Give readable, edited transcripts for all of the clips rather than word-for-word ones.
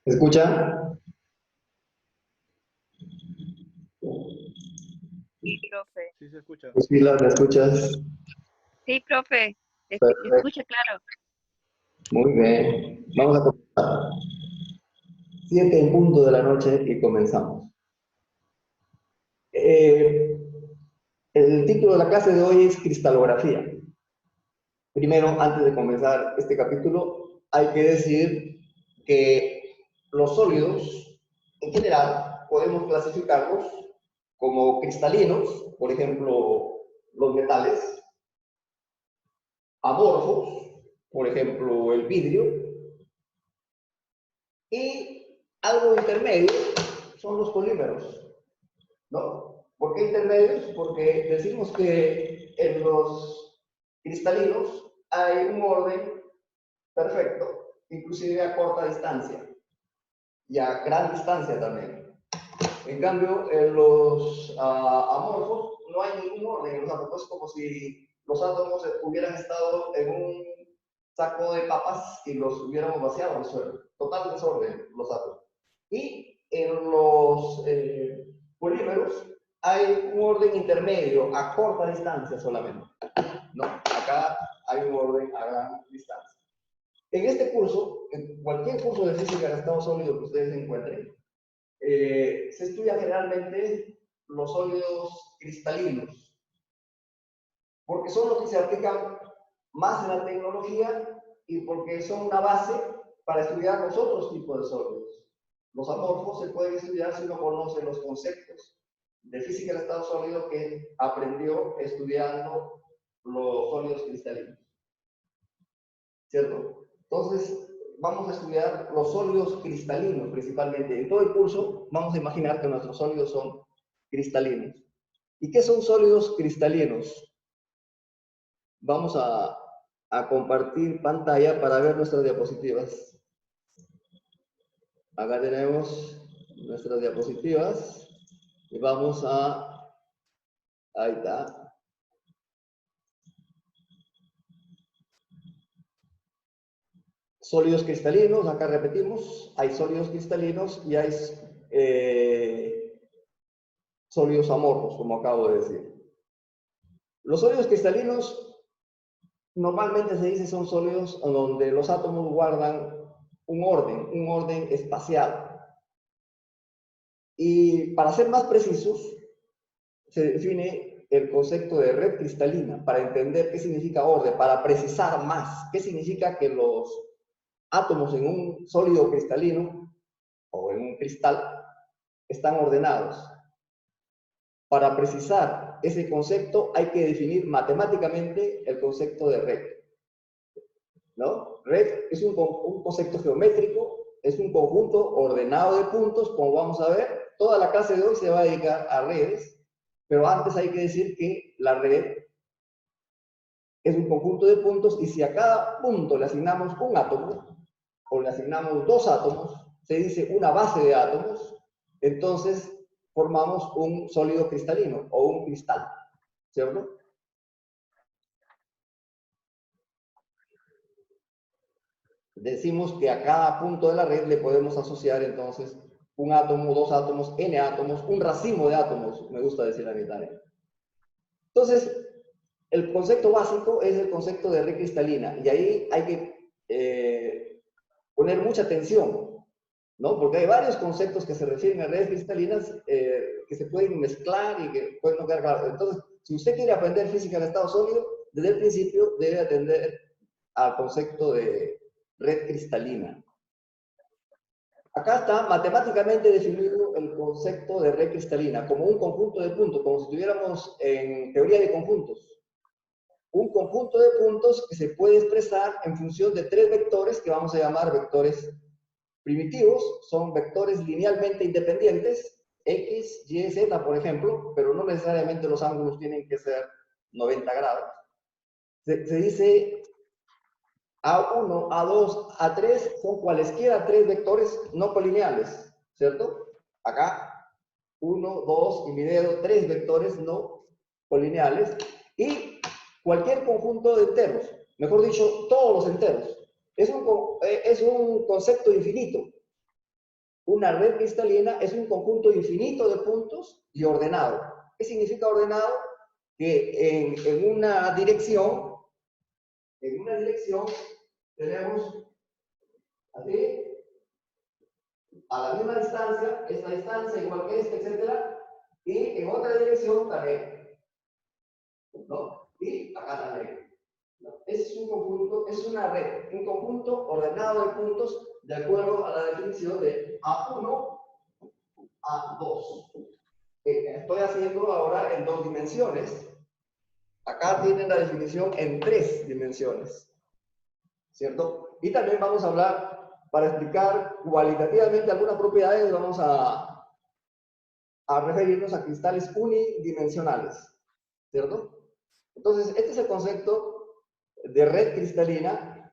¿Me escucha? Sí, profe. Sí se escucha. Priscila, ¿me escuchas? Sí, profe. Le Perfecto. escucha claro. Muy bien. Vamos a comenzar. 7 en punto de la noche y comenzamos. Eh, el título de la clase de hoy es cristalografía. Primero, antes de comenzar este capítulo, hay que decir que los sólidos, en general, podemos clasificarlos como cristalinos, por ejemplo, los metales, amorfos, por ejemplo, el vidrio, y algo intermedio son los polímeros, ¿no? ¿Por qué intermedios? Porque decimos que en los cristalinos hay un orden perfecto, inclusive a corta distancia y a gran distancia también. En cambio, en los amorfos no hay ningún orden en los átomos, es como si los átomos hubieran estado en un saco de papas y los hubiéramos vaciado al suelo. Total desorden los átomos. Y en los polímeros hay un orden intermedio a corta distancia solamente, ¿no? Acá hay un orden a gran distancia. En este curso, en cualquier curso de física de estado sólido que ustedes encuentren, se estudia generalmente los sólidos cristalinos, porque son los que se aplican más en la tecnología y porque son una base para estudiar los otros tipos de sólidos. Los amorfos se pueden estudiar si uno conoce los conceptos de física del estado sólido que aprendió estudiando los sólidos cristalinos, ¿cierto? Entonces, vamos a estudiar los sólidos cristalinos principalmente. En todo el curso vamos a imaginar que nuestros sólidos son cristalinos. ¿Y qué son sólidos cristalinos? Vamos a compartir pantalla para ver nuestras diapositivas. Acá tenemos nuestras diapositivas y vamos a... Ahí está. Sólidos cristalinos, acá repetimos, hay sólidos cristalinos y hay sólidos amorfos, como acabo de decir. Los sólidos cristalinos normalmente se dice son sólidos donde los átomos guardan un orden espacial. Y para ser más precisos, se define el concepto de red cristalina para entender qué significa orden, para precisar más qué significa que los átomos en un sólido cristalino o en un cristal están ordenados. Para precisar ese concepto hay que definir matemáticamente el concepto de red, ¿no? Red es un concepto geométrico, es un conjunto ordenado de puntos, como vamos a ver. Toda la clase de hoy se va a dedicar a redes, pero antes hay que decir que la red es un conjunto de puntos y si a cada punto le asignamos un átomo o le asignamos dos átomos, se dice una base de átomos, entonces formamos un sólido cristalino o un cristal, ¿cierto? Decimos que a cada punto de la red le podemos asociar entonces un átomo, dos átomos, n átomos, un racimo de átomos, me gusta decir a mi tarea. Entonces, el concepto básico es el concepto de red cristalina y ahí hay que poner mucha atención, ¿no? Porque hay varios conceptos que se refieren a redes cristalinas que se pueden mezclar y que pueden no quedar claros. Entonces, si usted quiere aprender física de estado sólido, desde el principio debe atender al concepto de red cristalina. Acá está matemáticamente definido el concepto de red cristalina como un conjunto de puntos, como si estuviéramos en teoría de conjuntos. un conjunto de puntos que se puede expresar en función de tres vectores que vamos a llamar vectores primitivos. Son vectores linealmente independientes, X, Y, Z, por ejemplo, pero no necesariamente los ángulos tienen que ser 90 grados. Se dice A1, A2, A3 son cualesquiera tres vectores no colineales, ¿cierto? Acá, 1, 2 y mi dedo, tres vectores no colineales. Y cualquier conjunto de enteros, mejor dicho, todos los enteros. Es un concepto infinito. Una red cristalina es un conjunto infinito de puntos y ordenado. ¿Qué significa ordenado? Que en una dirección tenemos así, a la misma distancia, esta distancia igual que esta, etc. Y en otra dirección también, ¿no? Y acá también. ¿No? Es un conjunto, es una red, un conjunto ordenado de puntos de acuerdo a la definición de A1, A2. Estoy haciendo ahora en dos dimensiones. Acá tienen la definición en tres dimensiones, ¿cierto? Y también vamos a hablar, para explicar cualitativamente algunas propiedades, vamos a referirnos a cristales unidimensionales, ¿cierto? Entonces, este es el concepto de red cristalina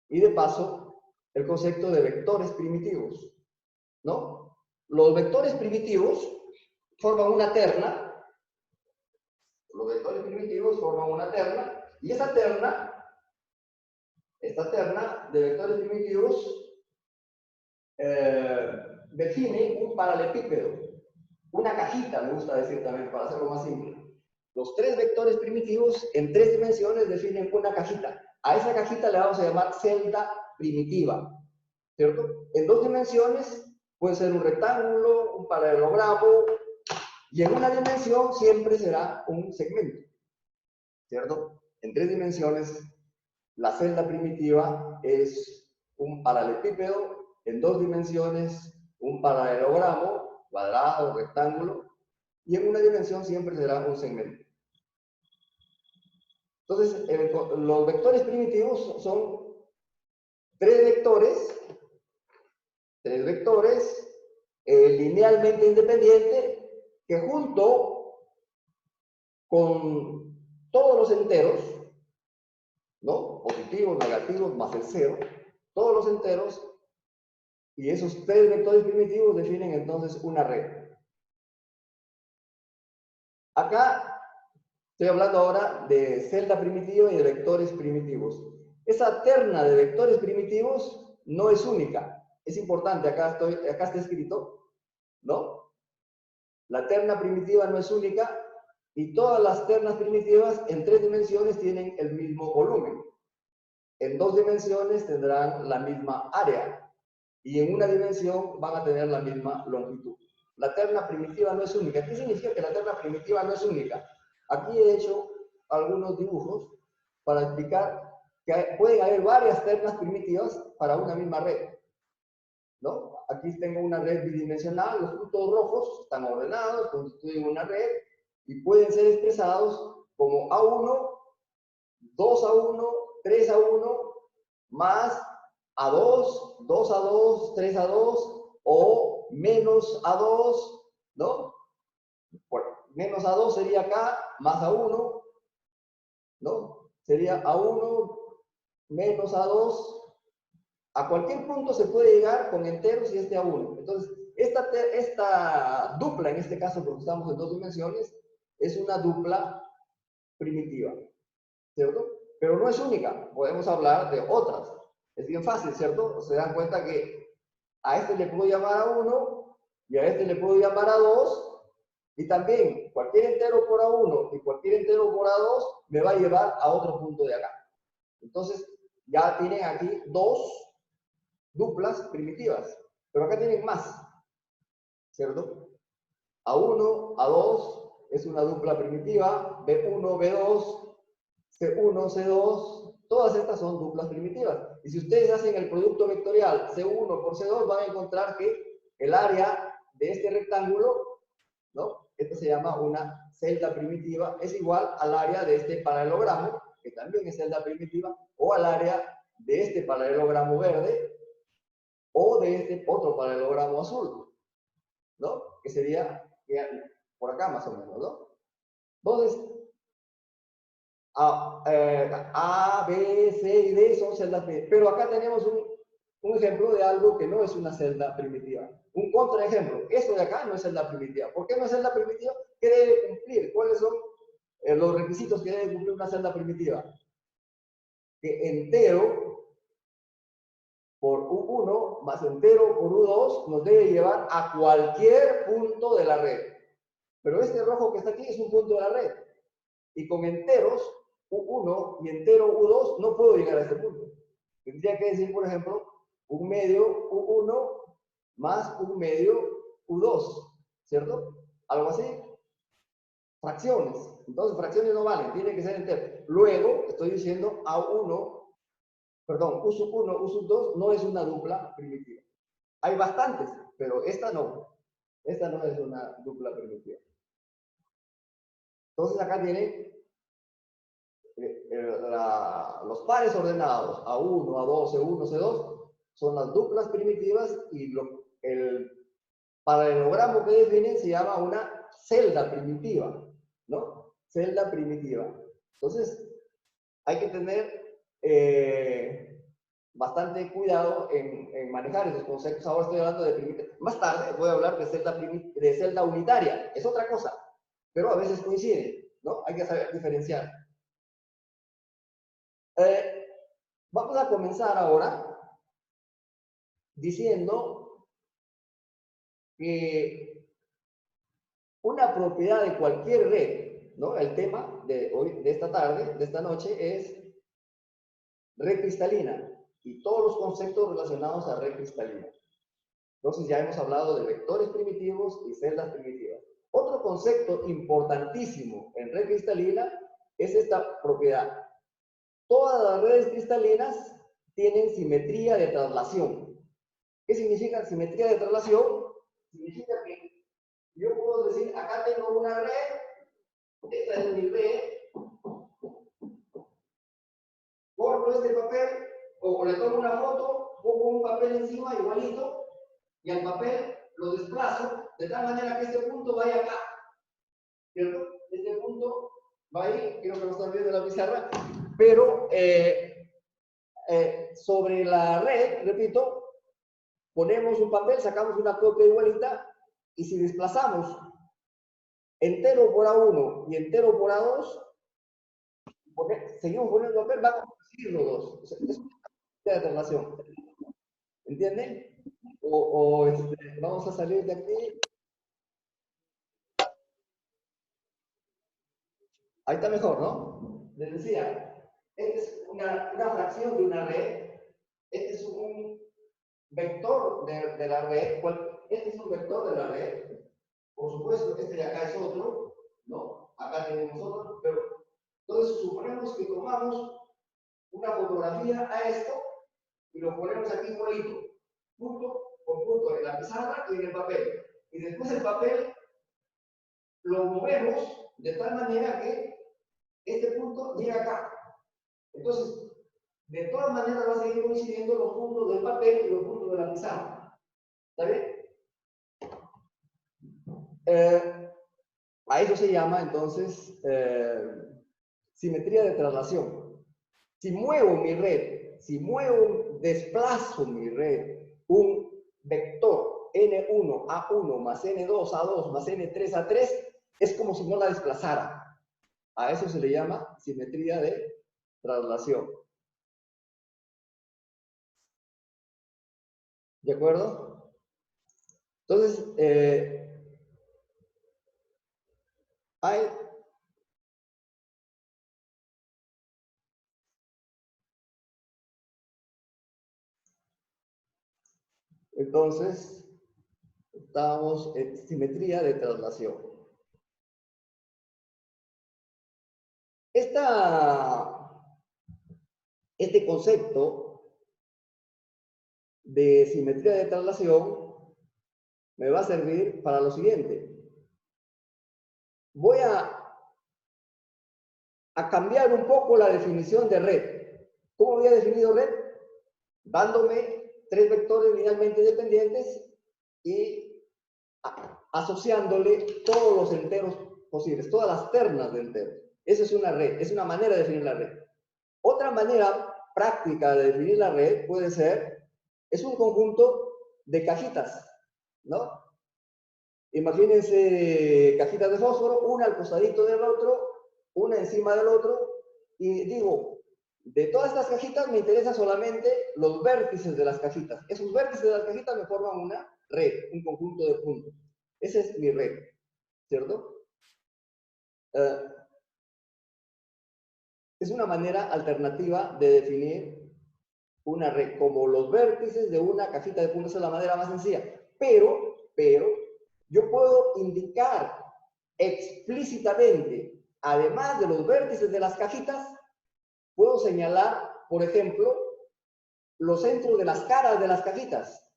y de paso, el concepto de vectores primitivos, ¿no? Los vectores primitivos forman una terna. Los vectores primitivos forman una terna, y esta terna de vectores primitivos define un paralelepípedo, una cajita, me gusta decir también, para hacerlo más simple. Los tres vectores primitivos en tres dimensiones definen una cajita. A esa cajita le vamos a llamar celda primitiva, ¿cierto? En dos dimensiones puede ser un rectángulo, un paralelogramo, y en una dimensión siempre será un segmento, ¿cierto? En tres dimensiones, la celda primitiva es un paralelepípedo, en dos dimensiones, un paralelogramo, cuadrado, rectángulo, y en una dimensión siempre será un segmento. Entonces, los vectores primitivos son tres vectores linealmente independientes que junto con todos los enteros, ¿no? Positivos, negativos, más el cero, todos los enteros, y esos tres vectores primitivos definen entonces una red. Acá estoy hablando ahora de celda primitiva y de vectores primitivos. Esa terna de vectores primitivos no es única. Es importante, acá está escrito, ¿no? La terna primitiva no es única y todas las ternas primitivas en tres dimensiones tienen el mismo volumen. En dos dimensiones tendrán la misma área y en una dimensión van a tener la misma longitud. La terna primitiva no es única. ¿Qué significa que la terna primitiva no es única? Aquí he hecho algunos dibujos para explicar que pueden haber varias ternas primitivas para una misma red, ¿no? Aquí tengo una red bidimensional, los puntos rojos están ordenados, constituyen una red y pueden ser expresados como A1, 2A1, 3A1, más A2, 2A2, 3A2 o menos A2, ¿no? Bueno, menos A2 sería acá, más A1, ¿no? Sería A1 menos A2. A cualquier punto se puede llegar con enteros y este A1. Entonces, esta dupla, en este caso, porque estamos en dos dimensiones, es una dupla primitiva, ¿cierto? Pero no es única, podemos hablar de otras. Es bien fácil, ¿cierto? Se dan cuenta que a este le puedo llamar A1 y a este le puedo llamar A2, y también cualquier entero por A1 y cualquier entero por A2 me va a llevar a otro punto de acá. Entonces, ya tienen aquí dos duplas primitivas, pero acá tienen más, ¿cierto? A1, A2 es una dupla primitiva, B1, B2, C1, C2, todas estas son duplas primitivas. Y si ustedes hacen el producto vectorial C1 por C2, van a encontrar que el área de este rectángulo, ¿no? Esto se llama una celda primitiva, es igual al área de este paralelogramo, que también es celda primitiva, o al área de este paralelogramo verde, o de este otro paralelogramo azul, ¿no? Que sería por acá más o menos, ¿no? Entonces, A, B, C y D son celdas primitivas. Pero acá tenemos un ejemplo de algo que no es una celda primitiva. Un contraejemplo. Esto de acá no es celda primitiva. ¿Por qué no es celda primitiva? ¿Qué debe cumplir? ¿Cuáles son los requisitos que debe cumplir una celda primitiva? Que entero por U1 más entero por U2 nos debe llevar a cualquier punto de la red. Pero este rojo que está aquí es un punto de la red. Y con enteros U1 y entero U2 no puedo llegar a este punto. Tendría que decir, por ejemplo, un medio U1 más un medio U2, ¿cierto? Algo así. Fracciones. Entonces, fracciones no valen, tienen que ser enteros. Luego, estoy diciendo A1, perdón, U sub 1, U sub 2 no es una dupla primitiva. Hay bastantes, pero esta no. Esta no es una dupla primitiva. Entonces, acá tienen los pares ordenados A1, A2, C1, C2 son las duplas primitivas y el paralelogramo que definen se llama una celda primitiva, ¿no? Celda primitiva. Entonces, hay que tener bastante cuidado en manejar esos conceptos. Ahora estoy hablando de primitiva. Más tarde voy a hablar de celda unitaria. Es otra cosa, pero a veces coinciden, ¿no? Hay que saber diferenciar. Vamos a comenzar ahora diciendo que una propiedad de cualquier red, ¿no? El tema de hoy, de esta tarde, de esta noche, es red cristalina y todos los conceptos relacionados a red cristalina. Entonces ya hemos hablado de vectores primitivos y celdas primitivas. Otro concepto importantísimo en red cristalina es esta propiedad. Todas las redes cristalinas tienen simetría de traslación. ¿Qué significa simetría de traslación? Significa que yo puedo decir, acá tengo una red, esta es mi red, corto este papel, o le tomo una foto, pongo un papel encima igualito, y al papel lo desplazo de tal manera que este punto vaya acá. ¿Cierto? Este punto va ahí, creo que lo están viendo en la pizarra, pero sobre la red, repito, ponemos un papel, sacamos una copia igualita, y si desplazamos entero por A1 y entero por A2, seguimos poniendo papel, vamos a conseguir los dos. O sea, es una relación. ¿Entienden? Vamos a salir de aquí. Ahí está mejor, ¿no? Les decía, esta es una fracción de una red. Este es un vector de la red. Este es un vector de la red. Por supuesto, este de acá es otro, ¿no? Acá tenemos otro, pero entonces suponemos que tomamos una fotografía a esto y lo ponemos aquí igualito, punto con punto en la pizarra y en el papel. Y después el papel lo movemos de tal manera que este punto llega acá. Entonces, de todas maneras va a seguir coincidiendo los puntos del papel y los puntos de la pizarra. ¿Está bien? A eso se llama entonces simetría de traslación. Si muevo mi red, desplazo mi red, un vector N1, A1 más N2, A2 más N3, A3, es como si no la desplazara. A eso se le llama simetría de traslación. ¿De acuerdo? Entonces, hay entonces, estamos en simetría de traslación. Este concepto de simetría de traslación me va a servir para lo siguiente. Voy a a cambiar un poco la definición de red. ¿Cómo había definido red? Dándome tres vectores linealmente dependientes y asociándole todos los enteros posibles, todas las ternas de enteros. Esa es una red, es una manera de definir la red. Otra manera práctica de definir la red puede ser, es un conjunto de cajitas, ¿no? Imagínense cajitas de fósforo, una al costadito del otro, una encima del otro, y digo, de todas estas cajitas me interesan solamente los vértices de las cajitas. Esos vértices de las cajitas me forman una red, un conjunto de puntos. Esa es mi red, ¿cierto? Es una manera alternativa de definir una red, como los vértices de una cajita de puntos es la manera más sencilla. Pero, yo puedo indicar explícitamente, además de los vértices de las cajitas, puedo señalar, por ejemplo, los centros de las caras de las cajitas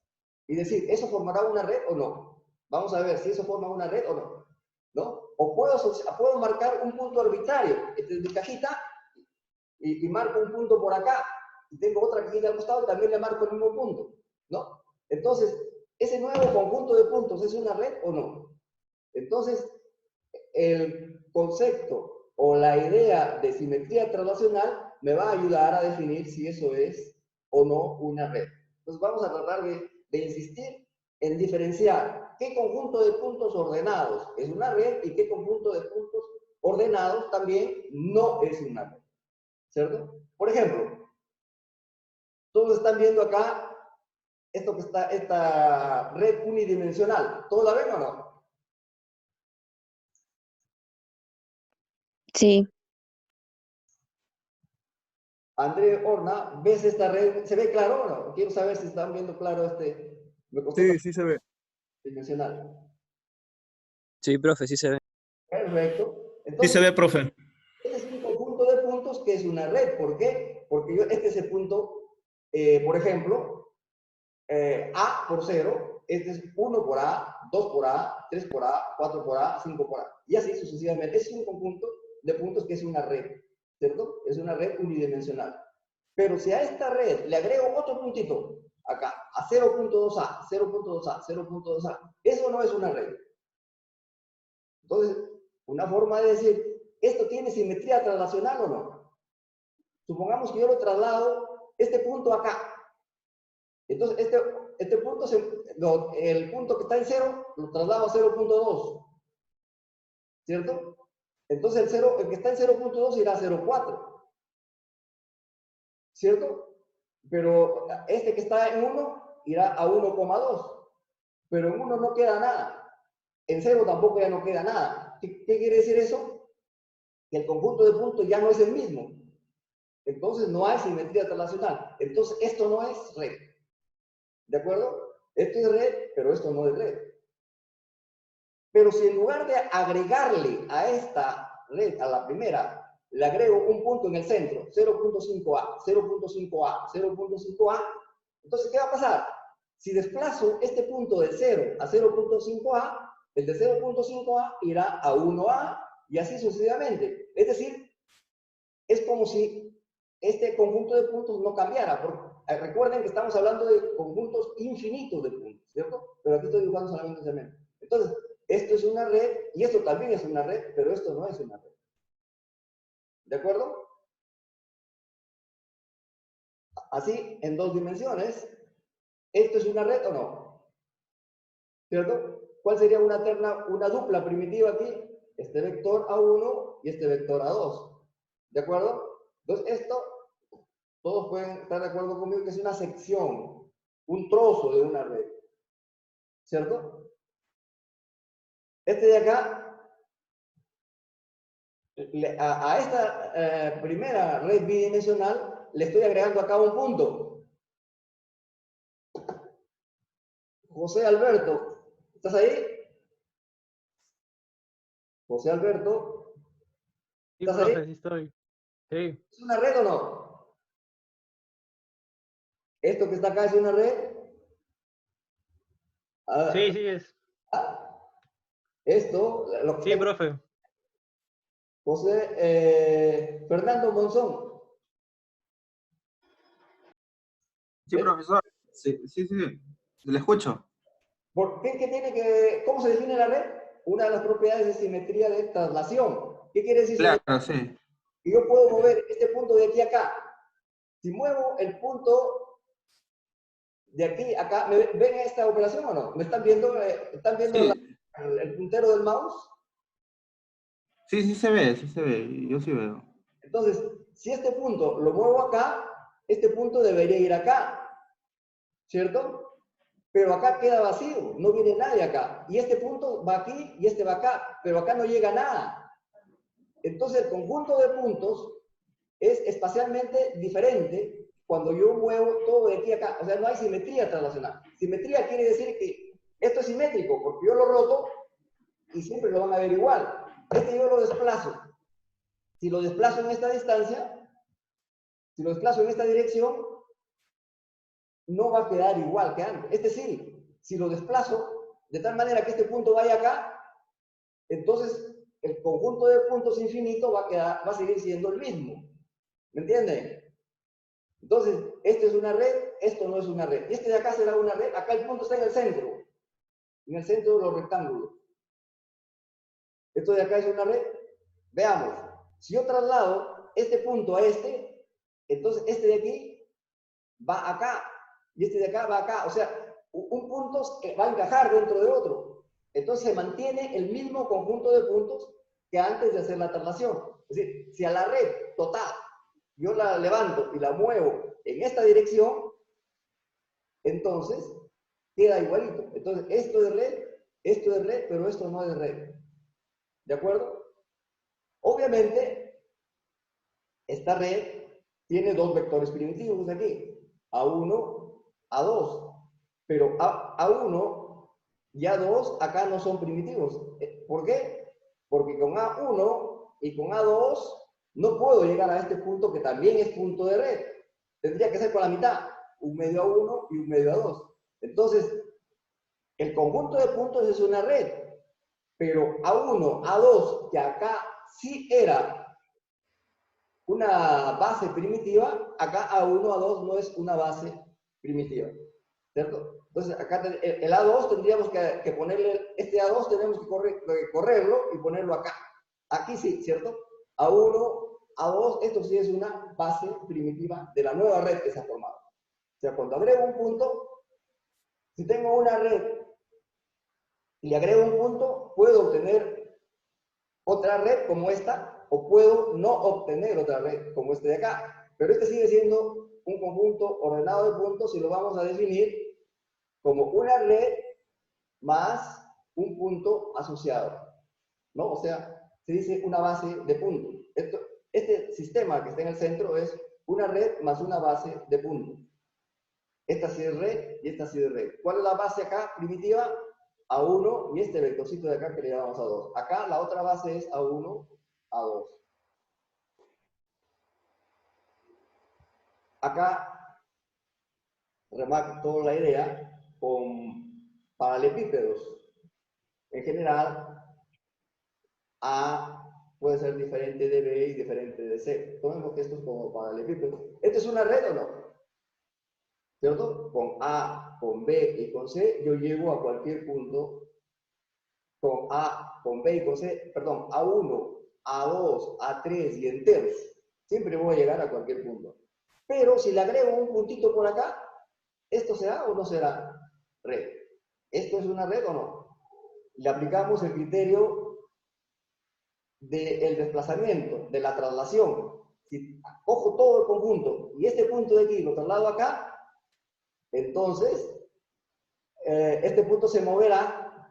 y decir, ¿eso formará una red o no? Vamos a ver si eso forma una red o no, ¿no? O puedo marcar un punto arbitrario. Esta es mi cajita y marco un punto por acá. Y tengo otra cajita al costado y también le marco el mismo punto, ¿no? Entonces, ¿ese nuevo conjunto de puntos es una red o no? Entonces, el concepto o la idea de simetría translacional me va a ayudar a definir si eso es o no una red. Entonces vamos a tratar de insistir en diferenciar qué conjunto de puntos ordenados es una red y qué conjunto de puntos ordenados también no es una red, ¿cierto? Por ejemplo, todos están viendo acá esto que está, esta red unidimensional. ¿Todos la ven o no? Sí, André Horna, ¿ves esta red? ¿Se ve claro o no? Quiero saber si están viendo claro este. Me costó Sí, sí se ve. dimensional. Sí, profe, sí se ve. Perfecto. Sí se Entonces, ve, profe. este es un conjunto de puntos que es una red. ¿Por qué? Porque este es el punto, por ejemplo, A por 0, este es 1 por A, 2 por A, 3 por A, 4 por A, 5 por A. Y así sucesivamente. Es un conjunto de puntos que es una red, ¿cierto? Es una red unidimensional. Pero si a esta red le agrego otro puntito, acá, a 0.2A, 0.2A, 0.2A, eso no es una red. Entonces, una forma de decir, ¿esto tiene simetría translacional o no? Supongamos que yo lo traslado este punto acá. Entonces, este punto, el punto que está en 0, lo traslado a 0.2, ¿cierto? Entonces, el que está en 0.2 irá a 0.4, ¿cierto? Pero este que está en 1 irá a 1,2. Pero en 1 no queda nada. En 0 tampoco ya no queda nada. ¿Qué quiere decir eso? Que el conjunto de puntos ya no es el mismo. Entonces no hay simetría translacional. Entonces esto no es red. ¿De acuerdo? Esto es red, pero esto no es red. Pero si en lugar de agregarle a esta red, a la primera, le agrego un punto en el centro, 0.5A, 0.5A, 0.5A, entonces ¿qué va a pasar? Si desplazo este punto de 0 a 0.5A, el de 0.5A irá a 1A y así sucesivamente. Es decir, es como si este conjunto de puntos no cambiara. Recuerden que estamos hablando de conjuntos infinitos de puntos, ¿cierto? Pero aquí estoy dibujando solamente ese elemento. Entonces, esto es una red y esto también es una red, pero esto no es una red. ¿De acuerdo? Así, en dos dimensiones, ¿esto es una red o no? ¿Cierto? ¿Cuál sería una dupla primitiva aquí? Este vector A1 y este vector A2. ¿De acuerdo? Entonces, esto, todos pueden estar de acuerdo conmigo que es una sección, un trozo de una red. ¿Cierto? Este de acá, a esta primera red bidimensional, le estoy agregando acá un punto. José Alberto, ¿estás ahí? José Alberto, Sí, ¿estás ahí? profe, sí estoy. Sí, ¿Es una red o no? ¿Esto que está acá es una red? sí, Ah, sí es. ah, esto, lo que Sí, tengo, profe. José Fernando Monzón. Sí, profesor. Sí, sí, sí. Le escucho. ¿Cómo se define la red? Una de las propiedades de simetría de traslación. ¿Qué quiere decir? Claro, sí. Que yo puedo mover este punto de aquí a acá. Si muevo el punto de aquí a acá, ¿ven esta operación o no? ¿Me están viendo? ¿Están viendo Sí, el puntero del mouse? sí, sí se ve, sí se ve. Yo sí veo. Entonces, si este punto lo muevo acá, este punto debería ir acá, ¿cierto? Pero acá queda vacío, no viene nadie acá. Y este punto va aquí y este va acá, pero acá no llega nada. Entonces, el conjunto de puntos es espacialmente diferente cuando yo muevo todo de aquí a acá. O sea, no hay simetría traslacional. Simetría quiere decir que esto es simétrico, porque yo lo roto y siempre lo van a ver igual. Este yo lo desplazo. Si lo desplazo en esta distancia, si lo desplazo en esta dirección, no va a quedar igual que antes. Es decir, si lo desplazo de tal manera que este punto vaya acá, entonces el conjunto de puntos infinito va a seguir siendo el mismo. ¿Me entienden? Entonces, esto es una red, esto no es una red. Y este de acá será una red, acá el punto está en el centro de los rectángulos. Esto de acá es una red. Veamos, si yo traslado este punto a este, entonces este de aquí va acá, y este de acá va acá. O sea, un punto va a encajar dentro de otro. Entonces se mantiene el mismo conjunto de puntos que antes de hacer la traslación. Es decir, si a la red total yo la levanto y la muevo en esta dirección, entonces queda igualito. Entonces, esto es red, pero esto no es red. ¿De acuerdo? Obviamente, esta red tiene dos vectores primitivos aquí, A1, A2. Pero A1 y A2 acá no son primitivos. ¿Por qué? Porque con A1 y con A2 no puedo llegar a este punto que también es punto de red. Tendría que ser con la mitad, un medio A1 y un medio A2. Entonces, el conjunto de puntos es una red, pero A1, A2, que acá sí era una base primitiva, acá A1, A2 no es una base primitiva, ¿cierto? Entonces, acá el A2 tendríamos que ponerle, este A2 tenemos que correrlo y ponerlo acá. Aquí sí, ¿cierto? A1, A2, esto sí es una base primitiva de la nueva red que se ha formado. O sea, cuando agrego un punto, si tengo una red y le agrego un punto, puedo obtener otra red como esta, o puedo no obtener otra red como este de acá. Pero este sigue siendo un conjunto ordenado de puntos y lo vamos a definir como una red más un punto asociado, ¿no? O sea, se dice una base de puntos. Este sistema que está en el centro es una red más una base de puntos. Esta sí es red y esta sí es red. ¿Cuál es la base acá primitiva? A1 y este vectorcito de acá que le llamamos A2. Acá la otra base es A1, A2. Acá remato la idea con paralelepípedos. En general, A puede ser diferente de B y diferente de C. Tomemos que esto es como paralelepípedo. ¿Esto es una red o no? ¿Cierto? Con A, con B y con C, yo llego a cualquier punto con A, con B y con C, perdón, A1, A2, A3 y enteros. Siempre voy a llegar a cualquier punto. Pero si le agrego un puntito por acá, ¿esto será o no será red? ¿Esto es una red o no? Le aplicamos el criterio del desplazamiento, de la traslación. Si cojo todo el conjunto y este punto de aquí lo traslado acá, entonces este punto se moverá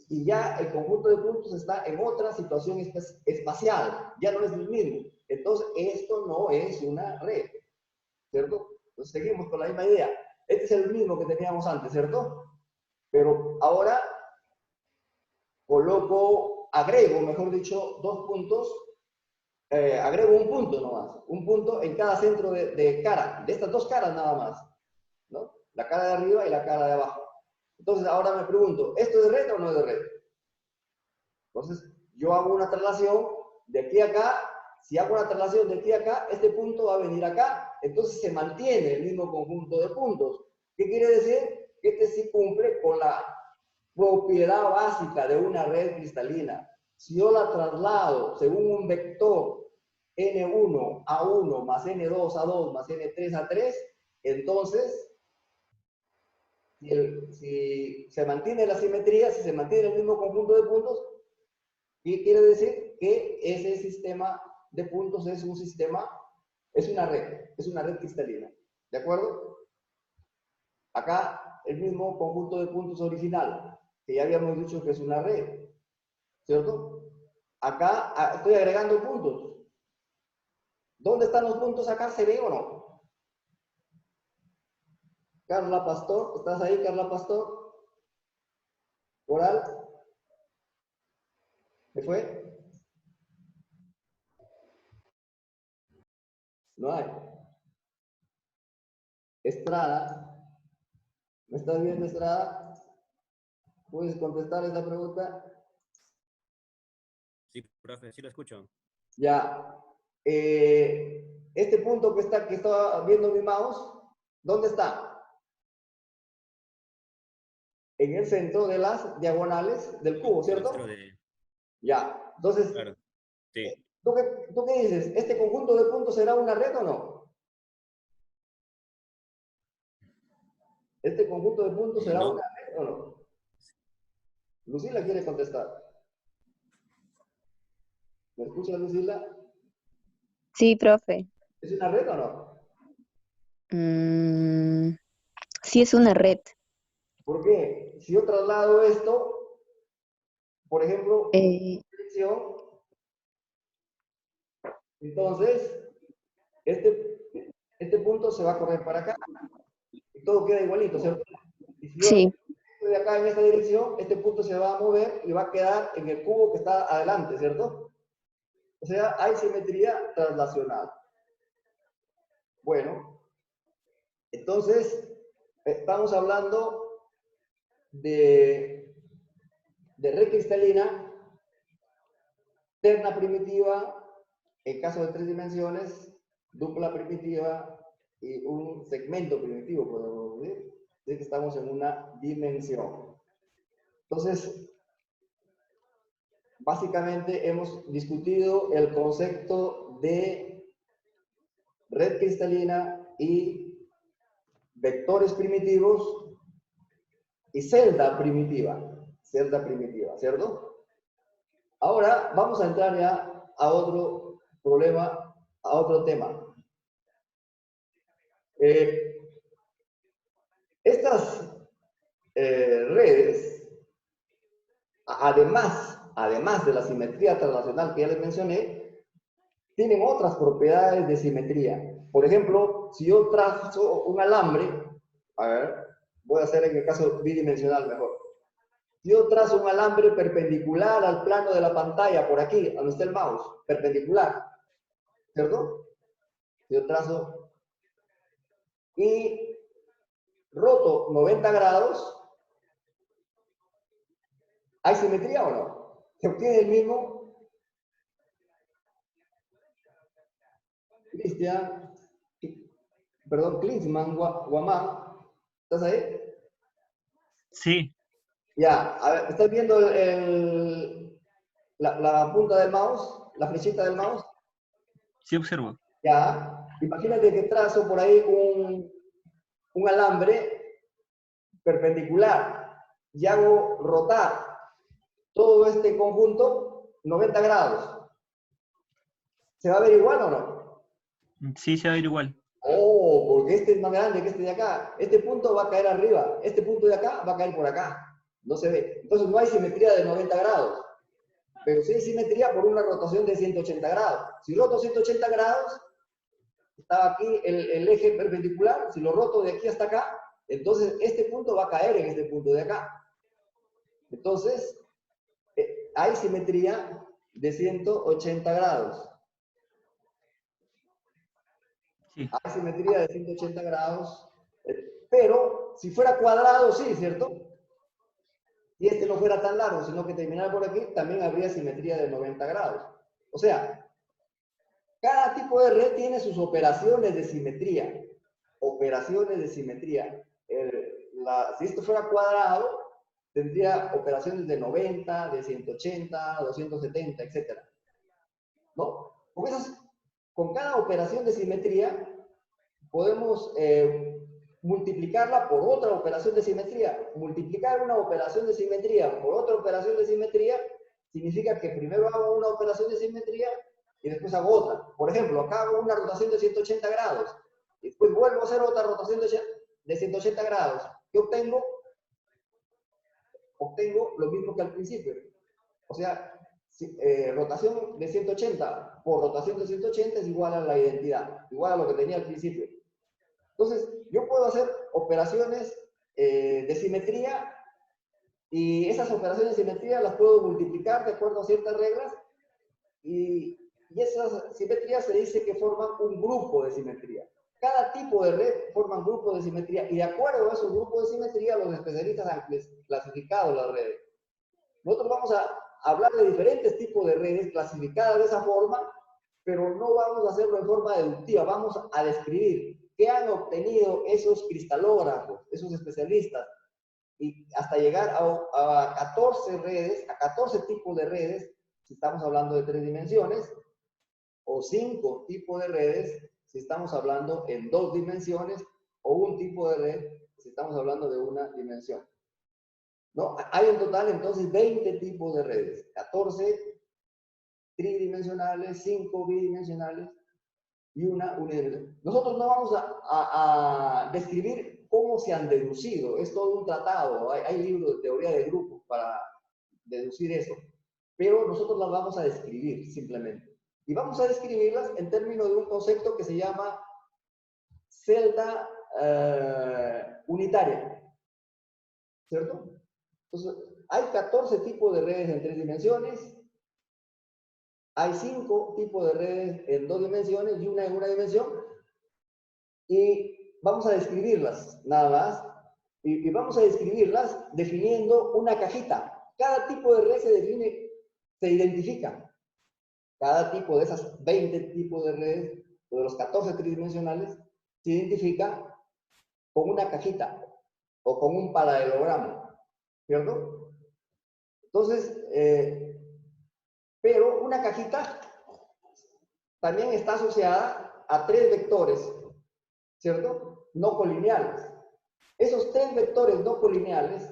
y ya el conjunto de puntos está en otra situación espacial, ya no es el mismo. Entonces, esto no es una red, ¿cierto? Entonces, seguimos con la misma idea. Este es el mismo que teníamos antes, ¿cierto? Pero ahora agrego, mejor dicho, dos puntos, agrego un punto nomás, un punto en cada centro de cara, de estas dos caras nada más, ¿no? La cara de arriba y la cara de abajo. Entonces, ahora me pregunto, ¿esto es de red o no es de red? Entonces, yo hago una traslación de aquí a acá, si hago una traslación de aquí a acá, este punto va a venir acá. Entonces se mantiene el mismo conjunto de puntos. ¿Qué quiere decir? Que este sí cumple con la propiedad básica de una red cristalina. Si yo la traslado según un vector N1 a 1 más N2 a 2 más N3 a 3, entonces, si se mantiene la simetría, si se mantiene el mismo conjunto de puntos, ¿qué quiere decir? Que ese sistema de puntos es un sistema, es una red cristalina. ¿De acuerdo? Acá el mismo conjunto de puntos original, que ya habíamos dicho que es una red, ¿cierto? Acá estoy agregando puntos. ¿Dónde están los puntos acá? ¿Se ve o no? Carla Pastor, ¿estás ahí, Carla Pastor? ¿Coral? ¿Se fue? No hay. Estrada, ¿me estás viendo, Estrada? ¿Puedes contestar esa pregunta? Sí, profe, sí lo escucho. Ya. Este punto que está viendo mi mouse, ¿dónde está? En el centro de las diagonales del cubo, ¿cierto? Centro de... Ya. Entonces, Claro, sí. ¿tú qué dices? ¿Este conjunto de puntos será una red o no? ¿Este conjunto de puntos será No. una red o no? Lucila quiere contestar. ¿Me escucha, Lucila? Sí, profe. ¿Es una red o no? Sí, es una red. ¿Por qué? Si yo traslado esto, por ejemplo, dirección, entonces este punto se va a correr para acá y todo queda igualito, ¿cierto? Y si yo Sí, estoy de acá en esta dirección, este punto se va a mover y va a quedar en el cubo que está adelante, ¿cierto? O sea, hay simetría traslacional. Bueno, entonces estamos hablando de red cristalina, terna primitiva, en caso de 3 dimensiones, dupla primitiva y un segmento primitivo, podemos decir. Así que estamos en una dimensión. Entonces, básicamente hemos discutido el concepto de red cristalina y vectores primitivos y celda primitiva, ¿cierto? Ahora vamos a entrar ya a otro problema, a otro tema. Estas redes, además de la simetría traslacional que ya les mencioné, tienen otras propiedades de simetría. Por ejemplo, si yo trazo un alambre, a ver, voy a hacer en el caso bidimensional mejor. Si yo trazo un alambre perpendicular al plano de la pantalla, por aquí, donde está el mouse, perpendicular, ¿cierto? Si yo trazo y roto 90 grados, ¿hay simetría o no? ¿Se obtiene el mismo? Klinsmann, Guamán, ¿estás ahí? Sí, Ya, a ver, ¿estás viendo la punta del mouse, la flechita del mouse? sí observo. Ya, imagínate que trazo por ahí un alambre perpendicular y hago rotar todo este conjunto 90 grados. ¿Se va a ver igual o no? Sí, se va a ver igual. Oh, porque este es más grande que este de acá. Este punto va a caer arriba. Este punto de acá va a caer por acá. No se ve. Entonces no hay simetría de 90 grados. Pero sí hay simetría por una rotación de 180 grados. Si roto 180 grados, estaba aquí el eje perpendicular. Si lo roto de aquí hasta acá, entonces este punto va a caer en este punto de acá. Entonces, hay simetría de 180 grados. Sí, Hay simetría de 180 grados, pero si fuera cuadrado, sí, ¿cierto? Si este no fuera tan largo, sino que terminara por aquí, también habría simetría de 90 grados. O sea, cada tipo de red tiene sus operaciones de simetría. Operaciones de simetría. Si esto fuera cuadrado, tendría operaciones de 90, de 180, 270, etc. ¿No? Con cada operación de simetría podemos multiplicarla por otra operación de simetría. Multiplicar una operación de simetría por otra operación de simetría significa que primero hago una operación de simetría y después hago otra. Por ejemplo, acá hago una rotación de 180 grados y después vuelvo a hacer otra rotación de 180 grados. ¿Qué obtengo? Obtengo lo mismo que al principio. O sea, rotación de 180 por rotación de 180 es igual a la identidad, igual a lo que tenía al principio. Entonces, yo puedo hacer operaciones de simetría y esas operaciones de simetría las puedo multiplicar de acuerdo a ciertas reglas y esas simetrías se dice que forman un grupo de simetría. Cada tipo de red forma un grupo de simetría y de acuerdo a esos grupos de simetría los especialistas han clasificado las redes. Nosotros vamos a hablar de diferentes tipos de redes clasificadas de esa forma, pero no vamos a hacerlo en forma deductiva, vamos a describir qué han obtenido esos cristalógrafos, esos especialistas, y hasta llegar a 14 redes, a 14 tipos de redes, si estamos hablando de 3 dimensiones, o 5 tipos de redes, si estamos hablando en 2 dimensiones, o un tipo de red, si estamos hablando de una dimensión. ¿No? Hay en total entonces 20 tipos de redes, 14 tridimensionales, 5 bidimensionales y una unidimensional. Nosotros no vamos a describir cómo se han deducido, es todo un tratado, hay libros de teoría de grupos para deducir eso, pero nosotros las vamos a describir simplemente. Y vamos a describirlas en términos de un concepto que se llama celda unitaria, ¿cierto? Entonces, hay 14 tipos de redes en 3 dimensiones, hay 5 tipos de redes en 2 dimensiones y una en una dimensión, y vamos a describirlas nada más, y vamos a describirlas definiendo una cajita. Cada tipo de red se define, se identifica. Cada tipo de esas 20 tipos de redes, o de los 14 tridimensionales, se identifica con una cajita o con un paralelogramo, ¿cierto? Entonces, pero una cajita también está asociada a 3 vectores, ¿cierto? No colineales. Esos 3 vectores no colineales,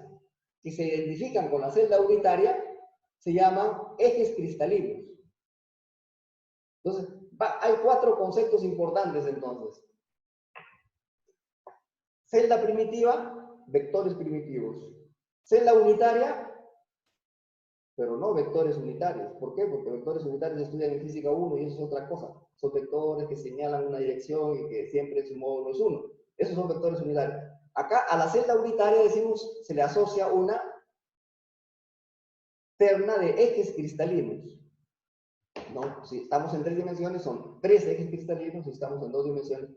que se identifican con la celda unitaria, se llaman ejes cristalinos. Entonces, hay 4 conceptos importantes entonces. Celda primitiva, vectores primitivos. Celda unitaria, pero no vectores unitarios. ¿Por qué? Porque vectores unitarios se estudian en física 1 y eso es otra cosa. Son vectores que señalan una dirección y que siempre su módulo es 1. Esos son vectores unitarios. Acá a la celda unitaria decimos, se le asocia una terna de ejes cristalinos. ¿No? Si estamos en 3 dimensiones, son 3 ejes cristalinos, si estamos en 2 dimensiones.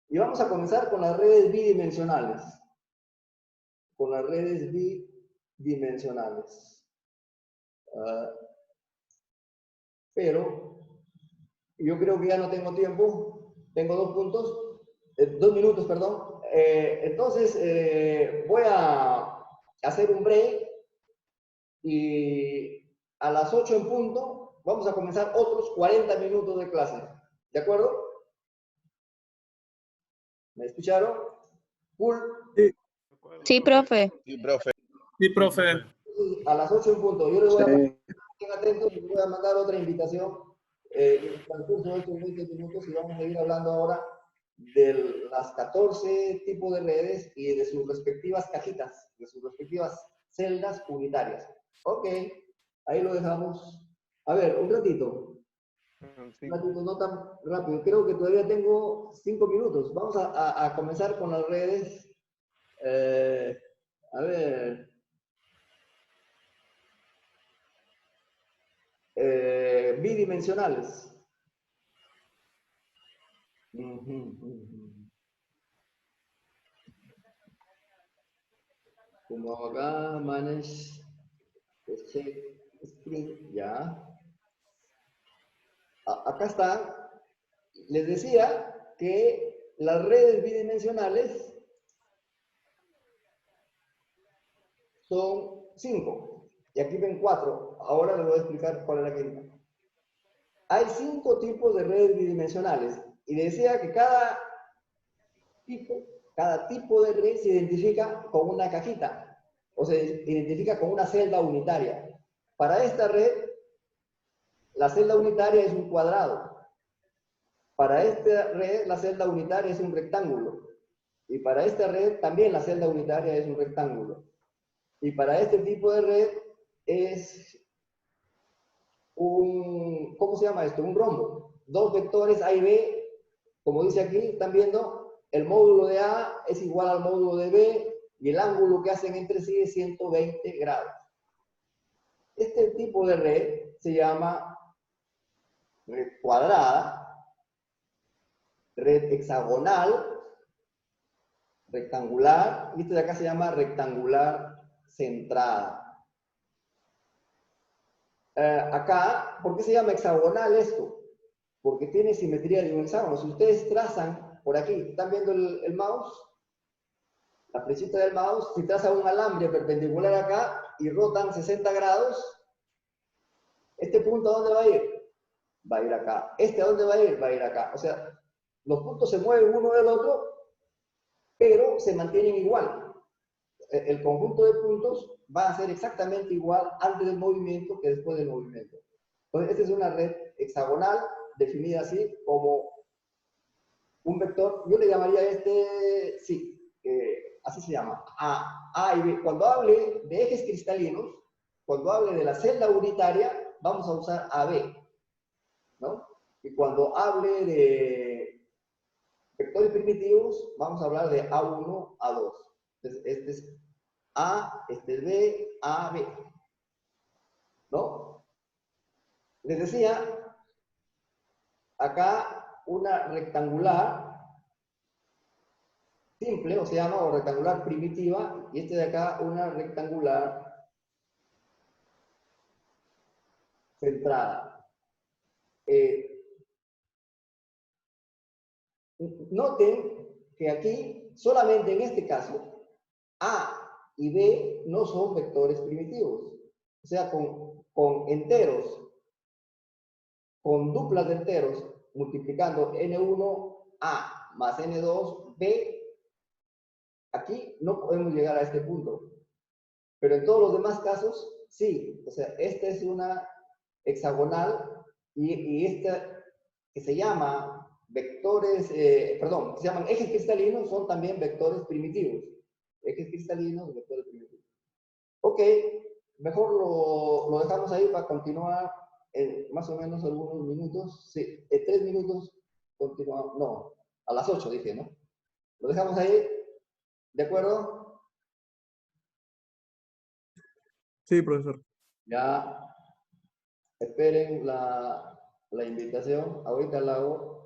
Y vamos a comenzar con las redes bidimensionales. Con las redes bidimensionales. Pero yo creo que ya no tengo tiempo. Tengo 2 puntos, 2 minutos, perdón. Entonces, voy a hacer un break y a las 8 en punto vamos a comenzar otros 40 minutos de clase. ¿De acuerdo? ¿Me escucharon? Cool. Sí, profe. Sí, profe. Sí, profe. A las 8 en punto. Yo les voy a Sí. estar atentos y les voy a mandar otra invitación en el transcurso de estos 20 minutos y vamos a ir hablando ahora de las 14 tipos de redes y de sus respectivas cajitas, de sus respectivas celdas unitarias. Ok, ahí lo dejamos. A ver, un ratito. Un ratito, no tan rápido. Creo que todavía tengo 5 minutos. Vamos a comenzar con las redes. A ver. Bidimensionales. Como acá, manage, check, screen, ya. Acá está. Les decía que las redes bidimensionales son 5. Y aquí ven 4. Ahora les voy a explicar cuál es la quinta. Hay 5 tipos de redes bidimensionales. Y decía que cada tipo de red se identifica con una cajita. O se identifica con una celda unitaria. Para esta red, la celda unitaria es un cuadrado. Para esta red, la celda unitaria es un rectángulo. Y para esta red, también la celda unitaria es un rectángulo. Y para este tipo de red es un, ¿cómo se llama esto? Un rombo. 2 vectores A y B, como dice aquí, están viendo, el módulo de A es igual al módulo de B y el ángulo que hacen entre sí es 120 grados. Este tipo de red se llama red cuadrada, red hexagonal, rectangular, y este de acá se llama rectangular centrada. Acá, ¿por qué se llama hexagonal esto? Porque tiene simetría de un hexágono. Si ustedes trazan por aquí, ¿están viendo el mouse? La flechita del mouse, si trazan un alambre perpendicular acá y rotan 60 grados, ¿este punto a dónde va a ir? Va a ir acá. ¿Este a dónde va a ir? Va a ir acá. O sea, los puntos se mueven uno del otro, pero se mantienen igual. El conjunto de puntos va a ser exactamente igual antes del movimiento que después del movimiento. Entonces, esta es una red hexagonal, definida así como un vector. Yo le llamaría sí, así se llama, A y B. Cuando hable de ejes cristalinos, cuando hable de la celda unitaria, vamos a usar AB, ¿no? Y cuando hable de vectores primitivos, vamos a hablar de A1, A2. Entonces, este es A, este es B, A, B. ¿No? Les decía, acá una rectangular simple, o se llama, o rectangular primitiva, y este de acá una rectangular centrada. Noten que aquí, solamente en este caso, A y B no son vectores primitivos. O sea, con enteros, con duplas de enteros, multiplicando n1a más n2b, aquí no podemos llegar a este punto. Pero en todos los demás casos, sí. O sea, esta es una hexagonal y esta que se llama vectores, perdón, se llaman ejes cristalinos, son también vectores primitivos. Ejes cristalinos, vectores primitivos. Ok, mejor lo dejamos ahí para continuar en más o menos algunos minutos. Sí, 3 minutos continuamos. No, a las 8 dije, ¿no? Lo dejamos ahí. ¿De acuerdo? Sí, profesor. Ya, esperen la invitación. Ahorita la hago.